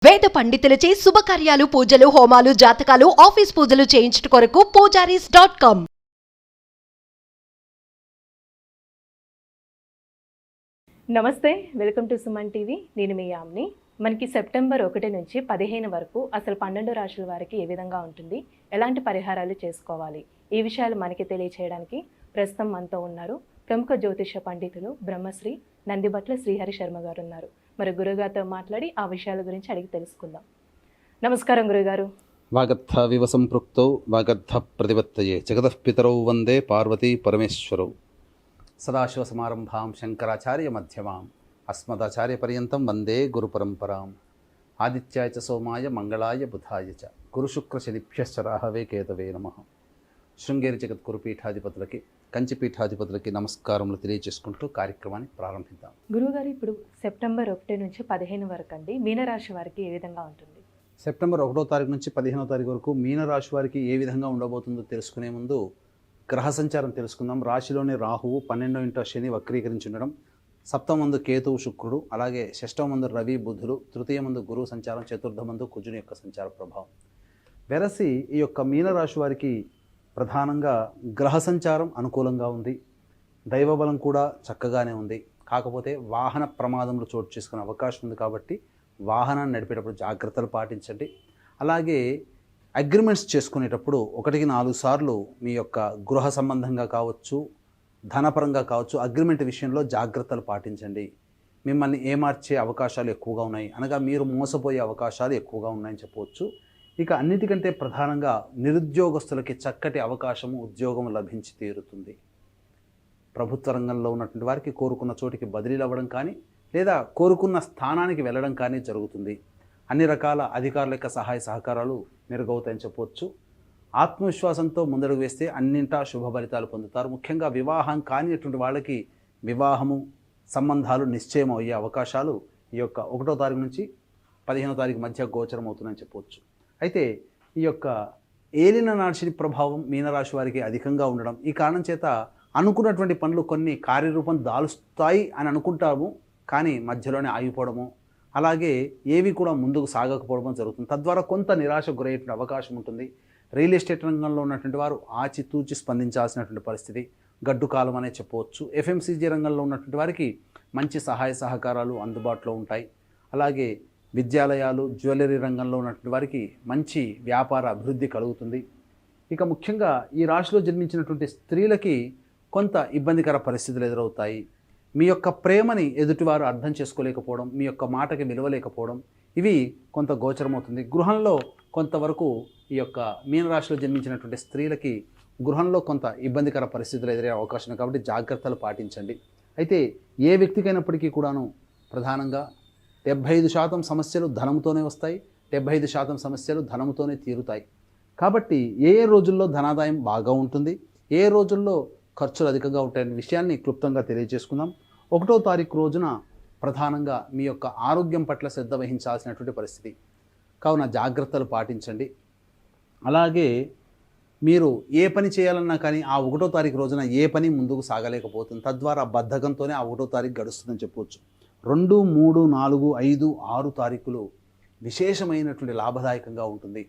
వేద పండితులచే శుభకార్యాలు పూజలు హోమాలు జాతకాలు ఆఫీస్ పూజలు చేయించుట కొరకు పూజారీస్.com. నమస్తే, వెల్కమ్ టు సుమన్ టీవీ. నేను మీ యామ్ని. మనకి సెప్టెంబర్ 1 నుంచి 15 వరకు అసలు 12 రాశుల వారికి ఏ విధంగా ఉంటుంది, ఎలాంటి పరిహారాలు చేసుకోవాలి, ఈ విషయాలు మనకి తెలియచేయడానికి ప్రస్తుతం మనతో ఉన్నారు ప్రముఖ జ్యోతిష పండితులు బ్రహ్మశ్రీ నందిబట్ల శ్రీహరి శర్మ గారు ఉన్నారు. మరి గురుగారితో మాట్లాడి ఆ విషయాల గురించి అడిగి తెలుసుకుందాం. నమస్కారం గురుగారు. వాగర్థ వివ సంపృక్తౌ వాగర్థ ప్రతిపత్తయే జగతః పితరౌ వందే పార్వతీ పరమేశ్వరౌ. సదాశివ సమారంభాం శంకరాచార్య మధ్యమాం అస్మదాచార్య పర్యంతం వందే గురు పరంపరాం. ఆదిత్యాయ చ సోమాయ మంగళాయ బుధాయ చ గురుశుక్ర శనిభ్యశ్చ రాహవే కేతవే నమః. శృంగేరి జగద్గురు పీఠాధిపతులకి, కంచి పీఠాధిపతులకి నమస్కారములు తెలియజేసుకుంటూ కార్యక్రమాన్ని ప్రారంభిద్దాం. గురుగారు, ఇప్పుడు సెప్టెంబర్ 1 నుంచి 15 వరకు అండి మీనరాశి వారికి ఏ విధంగా ఉంటుంది? సెప్టెంబర్ 1వ తారీఖు నుంచి 15వ తారీఖు వరకు మీనరాశి వారికి ఏ విధంగా ఉండబోతుందో తెలుసుకునే ముందు గ్రహ సంచారం తెలుసుకుందాం. రాశిలోని రాహువు 12వ ఇంట శని వక్రీకరించి ఉండడం, సప్తమందు కేతువు శుక్రుడు, అలాగే షష్టమందు రవి బుధుడు, తృతీయమందు గురువు సంచారం, చతుర్థమందు కుజుని యొక్క సంచార ప్రభావం. వెరసి ఈ యొక్క మీనరాశి వారికి ప్రధానంగా గ్రహ సంచారం అనుకూలంగా ఉంది, దైవబలం కూడా చక్కగానే ఉంది. కాకపోతే వాహన ప్రమాదంలో చోటు చేసుకునే అవకాశం ఉంది కాబట్టి వాహనాన్ని నడిపేటప్పుడు జాగ్రత్తలు పాటించండి. అలాగే అగ్రిమెంట్స్ చేసుకునేటప్పుడు 1-4 సార్లు మీ యొక్క గృహ సంబంధంగా కావచ్చు, ధనపరంగా కావచ్చు, అగ్రిమెంట్ విషయంలో జాగ్రత్తలు పాటించండి. మిమ్మల్ని ఏమార్చే అవకాశాలు ఎక్కువగా ఉన్నాయి, అనగా మీరు మోసపోయే అవకాశాలు ఎక్కువగా ఉన్నాయని చెప్పవచ్చు. ఇక అన్నిటికంటే ప్రధానంగా నిరుద్యోగస్తులకి చక్కటి అవకాశము, ఉద్యోగం లభించి తీరుతుంది. ప్రభుత్వ రంగంలో ఉన్నటువంటి వారికి కోరుకున్న చోటికి బదిలీలు అవ్వడం కానీ, లేదా కోరుకున్న స్థానానికి వెళ్ళడం కానీ జరుగుతుంది. అన్ని రకాల అధికారుల యొక్క సహాయ సహకారాలు మెరుగవుతాయని చెప్పవచ్చు. ఆత్మవిశ్వాసంతో ముందడుగు వేస్తే అన్నింటా శుభ ఫలితాలు పొందుతారు. ముఖ్యంగా వివాహం కానిటువంటి వాళ్ళకి వివాహము సంబంధాలు నిశ్చయం అయ్యే అవకాశాలు ఈ యొక్క 1వ తారీఖు నుంచి 15వ తారీఖు మధ్య గోచరం అవుతుందని చెప్పవచ్చు. అయితే ఈ యొక్క ఏలిన నాశని ప్రభావం మీనరాశి వారికి అధికంగా ఉండడం, ఈ కారణం చేత అనుకున్నటువంటి పనులు కొన్ని కార్యరూపం దాలుస్తాయి అని అనుకుంటాము, కానీ మధ్యలోనే ఆగిపోవడము, అలాగే ఏవి కూడా ముందుకు సాగకపోవడం జరుగుతుంది. తద్వారా కొంత నిరాశ గురయ్యేటువంటి అవకాశం ఉంటుంది. రియల్ ఎస్టేట్ రంగంలో ఉన్నటువంటి వారు ఆచితూచి స్పందించాల్సినటువంటి పరిస్థితి, గడ్డు కాలం అనే చెప్పవచ్చు. ఎఫ్ఎంసీజీ రంగంలో ఉన్నటువంటి వారికి మంచి సహాయ సహకారాలు అందుబాటులో ఉంటాయి. అలాగే విద్యాలయాలు, జ్యువెలరీ రంగంలో ఉన్నటువంటి వారికి మంచి వ్యాపార అభివృద్ధి కలుగుతుంది. ఇక ముఖ్యంగా ఈ రాశిలో జన్మించినటువంటి స్త్రీలకి కొంత ఇబ్బందికర పరిస్థితులు ఎదురవుతాయి. మీ యొక్క ప్రేమని ఎదుటివారు అర్థం చేసుకోలేకపోవడం, మీ యొక్క మాటకి విలువలేకపోవడం, ఇవి కొంత గోచరమవుతుంది. గృహంలో కొంతవరకు ఈ యొక్క మీనరాశిలో జన్మించినటువంటి స్త్రీలకి గృహంలో కొంత ఇబ్బందికర పరిస్థితులు ఎదురయ్యే అవకాశం ఉంది కాబట్టి జాగ్రత్తలు పాటించండి. అయితే ఏ వ్యక్తికైనప్పటికీ కూడాను ప్రధానంగా 75% సమస్యలు ధనంతోనే వస్తాయి, 75% సమస్యలు ధనంతోనే తీరుతాయి. కాబట్టి ఏ రోజుల్లో ధనాదాయం బాగా ఉంటుంది, ఏ రోజుల్లో ఖర్చులు అధికంగా ఉంటాయనే విషయాన్ని క్లుప్తంగా తెలియజేసుకుందాం. 1వ తారీఖు రోజున ప్రధానంగా మీ యొక్క ఆరోగ్యం పట్ల శ్రద్ధ వహించాల్సినటువంటి పరిస్థితి కావున జాగ్రత్తలు పాటించండి. అలాగే మీరు ఏ పని చేయాలన్నా కానీ ఆ 1వ తారీఖు రోజున ఏ పని ముందుకు సాగలేకపోతుంది. తద్వారా బద్ధకంతోనే ఆ 1వ తారీఖు గడుస్తుందని చెప్పవచ్చు. 2, 3, 4, 5, 6 తారీఖులు విశేషమైనటువంటి లాభదాయకంగా ఉంటుంది.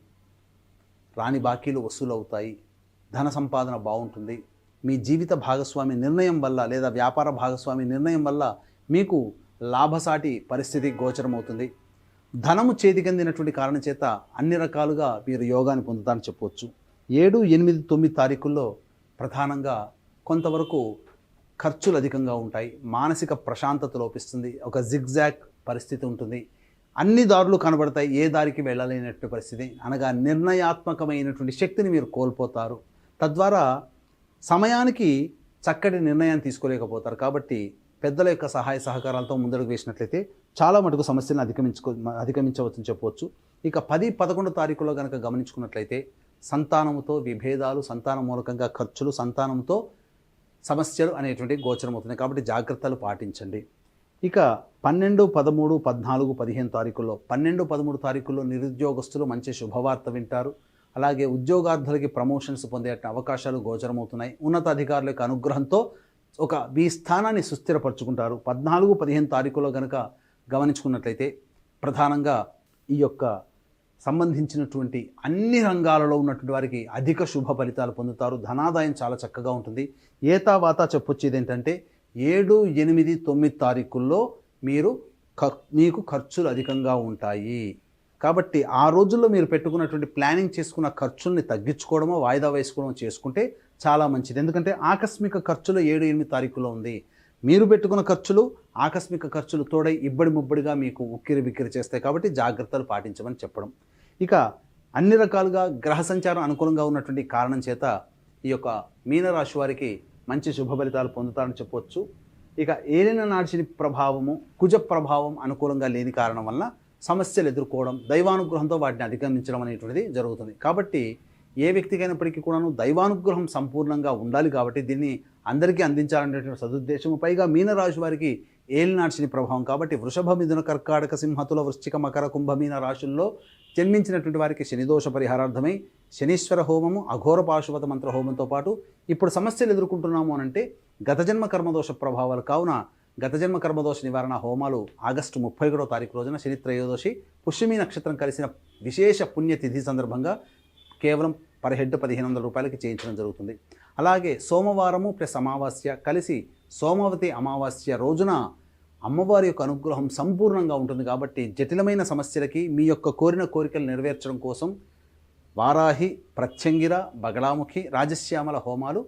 రాని బాకీలు వసూలు అవుతాయి, ధన సంపాదన బాగుంటుంది. మీ జీవిత భాగస్వామి నిర్ణయం వల్ల లేదా వ్యాపార భాగస్వామి నిర్ణయం వల్ల మీకు లాభసాటి పరిస్థితి గోచరమవుతుంది. ధనము చేతికందినటువంటి కారణం చేత అన్ని రకాలుగా మీరు యోగాన్ని పొందుతారని చెప్పవచ్చు. 7, 8, 9 తారీఖుల్లో ప్రధానంగా కొంతవరకు ఖర్చులు అధికంగా ఉంటాయి, మానసిక ప్రశాంతత లోపిస్తుంది, ఒక జిగ్జాగ్ పరిస్థితి ఉంటుంది, అన్ని దారులు కనబడతాయి, ఏ దారికి వెళ్ళలేనటువంటి పరిస్థితి, అనగా నిర్ణయాత్మకమైనటువంటి శక్తిని మీరు కోల్పోతారు. తద్వారా సమయానికి చక్కటి నిర్ణయాన్ని తీసుకోలేకపోతారు. కాబట్టి పెద్దల యొక్క సహాయ సహకారాలతో ముందడుగు వేసినట్లయితే చాలా మటుకు సమస్యలను అధిగమించవచ్చని చెప్పవచ్చు. ఇక 10, 11 తారీఖులో కనుక గమనించుకున్నట్లయితే సంతానముతో విభేదాలు, సంతానం మూలకంగా ఖర్చులు, సంతానంతో సమస్యలు అనేటువంటి గోచరం అవుతున్నాయి. కాబట్టి జాగ్రత్తలు పాటించండి. ఇక 12, 13, 14, 15 తారీఖుల్లో 12, 13 తారీఖుల్లో నిరుద్యోగస్తులు మంచి శుభవార్త వింటారు. అలాగే ఉద్యోగార్థులకి ప్రమోషన్స్ పొందే అవకాశాలు గోచరమవుతున్నాయి. ఉన్నతాధికారుల యొక్క అనుగ్రహంతో మీ స్థానాన్ని సుస్థిరపరచుకుంటారు. 14, 15 తారీఖులో కనుక గమనించుకున్నట్లయితే ప్రధానంగా ఈ యొక్క సంబంధించినటువంటి అన్ని రంగాలలో ఉన్నటువంటి వారికి అధిక శుభ ఫలితాలు పొందుతారు. ధనాదాయం చాలా చక్కగా ఉంటుంది. ఏతావాత చెప్పొచ్చేది ఏంటంటే 7, 8, 9 తారీఖుల్లో మీకు ఖర్చులు అధికంగా ఉంటాయి. కాబట్టి ఆ రోజుల్లో మీరు పెట్టుకున్నటువంటి ప్లానింగ్ చేసుకున్న ఖర్చుల్ని తగ్గించుకోవడమో వాయిదా వేసుకోవడమో చేసుకుంటే చాలా మంచిది. ఎందుకంటే ఆకస్మిక ఖర్చులు 7, 8 తారీఖులో ఉంది. మీరు పెట్టుకున్న ఖర్చులు ఆకస్మిక ఖర్చులు తోడై ఇబ్బడి ముబ్బడిగా మీకు ఉక్కిరి బిక్కిరి చేస్తాయి. కాబట్టి జాగ్రత్తలు పాటించమని చెప్పడం. ఇక అన్ని రకాలుగా గ్రహ సంచారం అనుకూలంగా ఉన్నటువంటి కారణం చేత ఈ యొక్క మీనరాశి వారికి మంచి శుభ ఫలితాలు పొందుతారని చెప్పవచ్చు. ఇక ఏలిన నాడిని ప్రభావము, కుజ ప్రభావం అనుకూలంగా లేని కారణం వల్ల సమస్యలు ఎదుర్కోవడం, దైవానుగ్రహంతో వాటిని అధిగమించడం అనేటువంటిది జరుగుతుంది. కాబట్టి ఏ వ్యక్తికైనప్పటికీ కూడాను దైవానుగ్రహం సంపూర్ణంగా ఉండాలి. కాబట్టి దీన్ని అందరికీ అందించాలనేటువంటి సదుద్దేశము. పైగా మీనరాశి వారికి ఏలినాడ్సిని ప్రభావం కాబట్టి వృషభ, మిథున, కర్కాటక, సింహతుల, వృశ్చిక, మకర, కుంభ, మీన రాశుల్లో జన్మించినటువంటి వారికి శనిదోష పరిహారార్థమై శనీశ్వర హోమము, అఘోర పాశుపత మంత్ర హోమంతో పాటు ఇప్పుడు సమస్యలు ఎదుర్కొంటున్నాము అనంటే గత జన్మ కర్మదోష ప్రభావాలు కావున గత జన్మ కర్మదోష నివారణ హోమాలు ఆగస్టు 31వ తారీఖు రోజున శని త్రయోదశి పుష్యమి నక్షత్రం కలిసిన విశేష పుణ్యతిథి సందర్భంగా కేవలం పర్ హెడ్ 1500 రూపాయలకి చేయించడం జరుగుతుంది. అలాగే సోమవారము ప్లస్ అమావాస్య కలిసి సోమవతి అమావాస్య రోజున అమ్మవారి యొక్క అనుగ్రహం సంపూర్ణంగా ఉంటుంది. కాబట్టి జటిలమైన సమస్యలకి మీ యొక్క కోరిన కోరికలు నెరవేర్చడం కోసం వారాహి, ప్రత్యంగిర, బగళాముఖి, రాజశ్యామల హోమాలు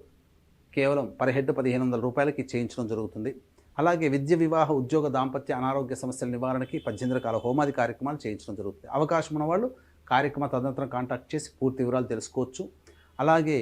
కేవలం పర్ హెడ్ 1500 రూపాయలకి చేయించడం జరుగుతుంది. అలాగే విద్య, వివాహ, ఉద్యోగ, దాంపత్య, అనారోగ్య సమస్యల నివారణకి 18 రకాల హోమాది కార్యక్రమాలు చేయించడం జరుగుతుంది. అవకాశం ఉన్నవాళ్ళు కార్యక్రమ తదనంతరం కాంటాక్ట్ చేసి పూర్తి వివరాలు తెలుసుకోవచ్చు. అలాగే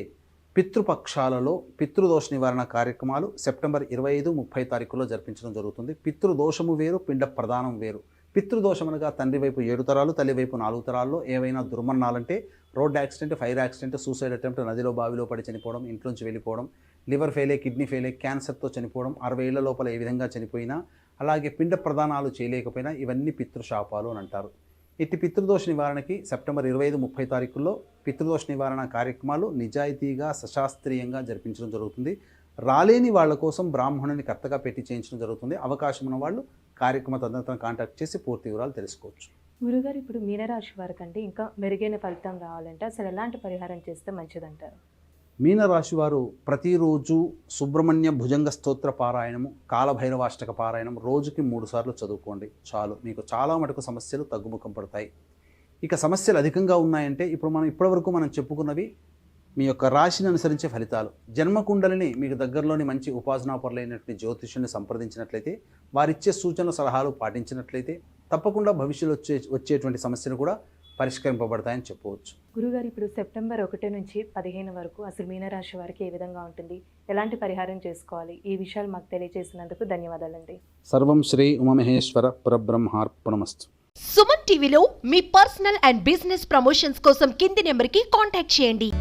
పితృపక్షాలలో పితృదోష నివారణ కార్యక్రమాలు సెప్టెంబర్ 25, 30 తారీఖుల్లో జరిపించడం జరుగుతుంది. పితృదోషము వేరు, పిండ ప్రదానం వేరు. పితృదోషం అనగా తండ్రి వైపు 7 తరాలు, తల్లి వైపు 4 తరాల్లో ఏవైనా దుర్మరణాలంటే road accident, fire accident, suicide attempt, నదిలో బావిలో పడి చనిపోవడం, ఇంట్లోంచి వెళ్ళిపోవడం, లివర్ ఫెయిలే, కిడ్నీ ఫెయిలే, క్యాన్సర్తో చనిపోవడం, 60 ఏళ్ల లోపల ఏ విధంగా చనిపోయినా, అలాగే పిండ ప్రదానాలు చేయలేకపోయినా ఇవన్నీ పితృశాపాలు అని అంటారు. ఇట్టి పితృదోష నివారణకి సెప్టెంబర్ 25, 30 తారీఖుల్లో పితృదోష నివారణ కార్యక్రమాలు నిజాయితీగా సశాస్త్రీయంగా జరిపించడం జరుగుతుంది. రాలేని వాళ్ళ కోసం బ్రాహ్మణుని కర్తగా పెట్టి చేయించడం జరుగుతుంది. అవకాశం ఉన్న వాళ్ళు కార్యక్రమ తదనంతరం కాంటాక్ట్ చేసి పూర్తి వివరాలు తెలుసుకోవచ్చు. గురుగారు, ఇప్పుడు మీనరాశి వారికి అంటే ఇంకా మెరుగైన ఫలితం రావాలంటే అసలు ఎలాంటి పరిహారం చేస్తే మంచిదంటారు? మీనరాశి వారు ప్రతిరోజు సుబ్రహ్మణ్య భుజంగ స్తోత్ర పారాయణము, కాలభైరవాష్టక పారాయణం రోజుకి 3 సార్లు చదువుకోండి చాలు. మీకు చాలా మటుకు సమస్యలు తగ్గుముఖం పడతాయి. ఇక సమస్యలు అధికంగా ఉన్నాయంటే ఇప్పటివరకు మనం చెప్పుకున్నవి మీ యొక్క రాశిని అనుసరించే ఫలితాలు. జన్మకుండలిని మీకు దగ్గరలోని మంచి ఉపాసనాపరులైనటువంటి జ్యోతిష్యుని సంప్రదించినట్లయితే, వారిచ్చే సూచనలు సలహాలు పాటించినట్లయితే తప్పకుండా భవిష్యత్తులో వచ్చేటువంటి సమస్యలు కూడా పరిష్కరింపబడతాయని చెప్పవచ్చు. గురుగారు, ఇప్పుడు సెప్టెంబర్ 1 నుంచి 15 వరకు అసలు మీనరాశి వారికి ఏ విధంగా ఉంటుంది, ఎలాంటి పరిహారం చేసుకోవాలి, ఈ విషయాలు మాకు తెలియజేసినందుకు ధన్యవాదాలండి. సర్వం శ్రీ ఉమామహేశ్వర పరబ్రహ్మార్పణమస్తు. సుమన్ టీవీలో మీ పర్సనల్ అండ్ బిజినెస్ ప్రమోషన్స్ కోసం కింది నెంబర్కి కాంటాక్ట్ చేయండి.